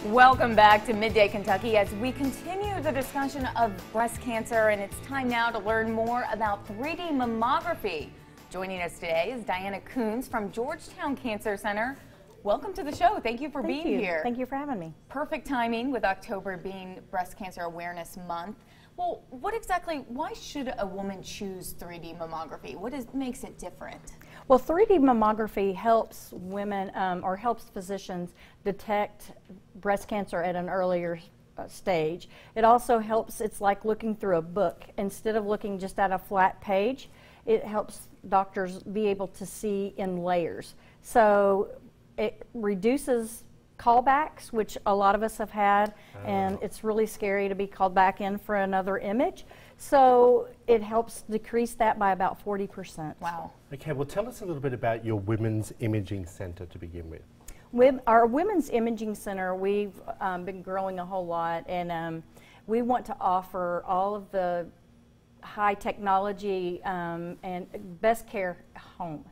Welcome back to Midday Kentucky as we continue the discussion of breast cancer, and it's time now to learn more about 3D mammography. Joining us today is Dianna Kouns from Georgetown Cancer Center. Welcome to the show. Thank you for being here. Thank you for having me. Perfect timing with October being Breast Cancer Awareness Month. Well, why should a woman choose 3D mammography? What makes it different? Well, 3D mammography helps women or helps physicians detect breast cancer at an earlier stage. It also helps, it's like looking through a book. Instead of looking just at a flat page, it helps doctors be able to see in layers. So it reduces callbacks, which a lot of us have had, and it's really scary to be called back in for another image. So it helps decrease that by about 40%. Wow. Okay, well tell us a little bit about your Women's Imaging Center to begin with. With our Women's Imaging Center, we've been growing a whole lot, and we want to offer all of the high technology and best care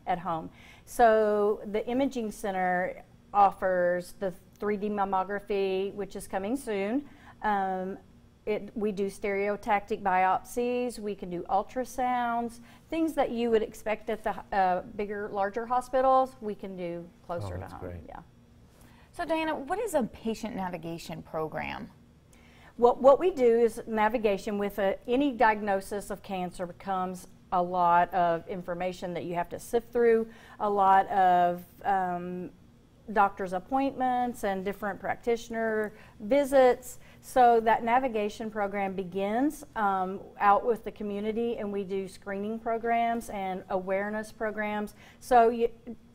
at home. So the Imaging Center offers the 3D mammography, which is coming soon. We do stereotactic biopsies, we can do ultrasounds, things that you would expect at the bigger, larger hospitals, we can do closer to home. Great. Yeah. So Dianna, what is a patient navigation program? What we do is navigation with any diagnosis of cancer comes a lot of information that you have to sift through, a lot of doctor's appointments and different practitioner visits. So that navigation program begins out with the community, and we do screening programs and awareness programs. So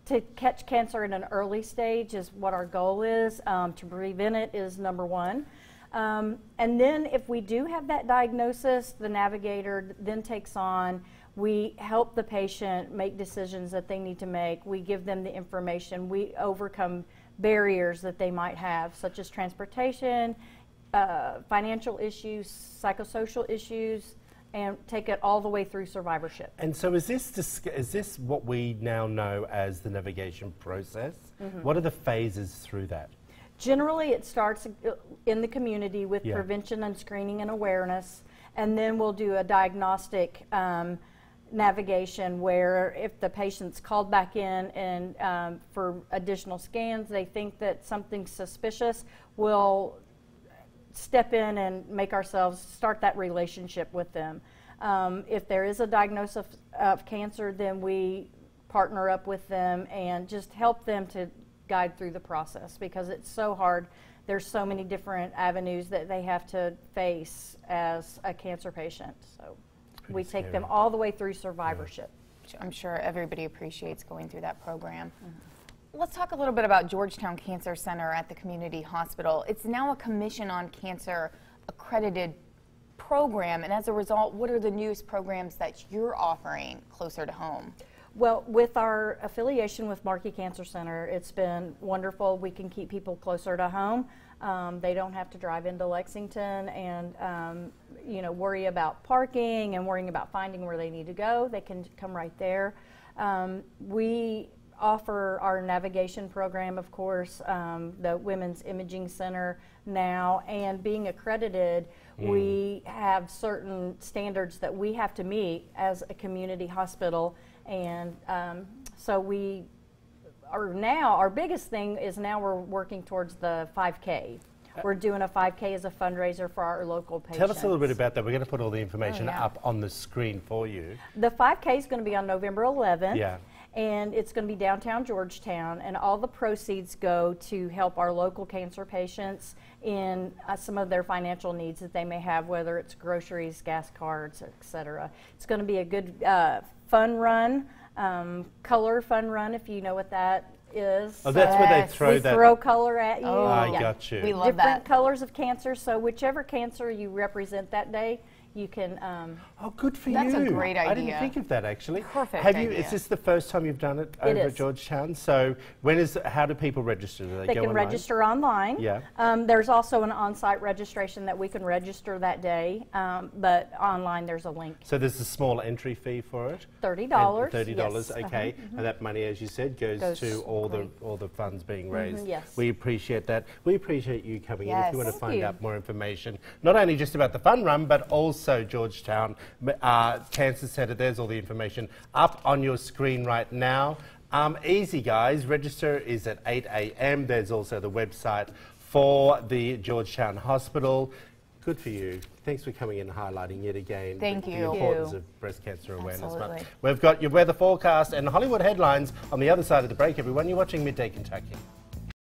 to catch cancer at an early stage is what our goal is. To prevent it is number one. And then if we do have that diagnosis, the navigator then takes on, we help the patient make decisions that they need to make. We give them the information. We overcome barriers that they might have, such as transportation, financial issues, psychosocial issues, and take it all the way through survivorship. And so is this what we now know as the navigation process? Mm-hmm. What are the phases through that? Generally, it starts in the community with prevention and screening and awareness, and then we'll do a diagnostic navigation where if the patient's called back in and for additional scans, they think that something's suspicious, we'll step in and make ourselves start that relationship with them. If there is a diagnosis of cancer, then we partner up with them and just help them to guide through the process, because it's so hard. There's so many different avenues that they have to face as a cancer patient. So we take them all the way through survivorship. Yeah. I'm sure everybody appreciates going through that program. Mm-hmm. Let's talk a little bit about Georgetown Cancer Center at the community hospital. It's now a Commission on Cancer accredited program, and as a result, what are the newest programs that you're offering closer to home? Well, with our affiliation with Markey Cancer Center, it's been wonderful. We can keep people closer to home. They don't have to drive into Lexington and worry about parking and worrying about finding where they need to go. They can come right there. We offer our navigation program, of course, the Women's Imaging Center now, and being accredited, we have certain standards that we have to meet as a community hospital. And so we are now, our biggest thing is now we're working towards the 5K. We're doing a 5K as a fundraiser for our local patients. Tell us a little bit about that. We're going to put all the information up on the screen for you. The 5K is going to be on November 11th. Yeah. And it's going to be downtown Georgetown, and all the proceeds go to help our local cancer patients in some of their financial needs that they may have, whether it's groceries, gas cards, etc. It's going to be a good fun run, color fun run, if you know what that is. Oh, that's where they throw that. Throw color at you. Oh, I got you. We love different colors of cancer, so whichever cancer you represent that day, you can. Oh, good for you. That's a great I didn't idea. think of that, actually. Perfect Have you? idea. Is this the first time you've done it over at Georgetown? So how do people register? Do They go can online? register online. Yeah. There's also an on-site registration that we can register that day, but online there's a link. So there's a small entry fee for it? $30. $30, yes. okay. And that money, as you said, goes to all the funds being raised. yes. We appreciate that. We appreciate you coming in. If you want to Thank find you. out more information, not only just about the fun run, but also Georgetown Cancer Center, there's all the information up on your screen right now. Easy, guys. Register is at 8 a.m. There's also the website for the Georgetown Hospital. Good for you. Thanks for coming in and highlighting yet again Thank the you. importance of Breast Cancer Awareness Month. Absolutely. We've got your weather forecast and Hollywood headlines on the other side of the break, everyone. You're watching Midday Kentucky.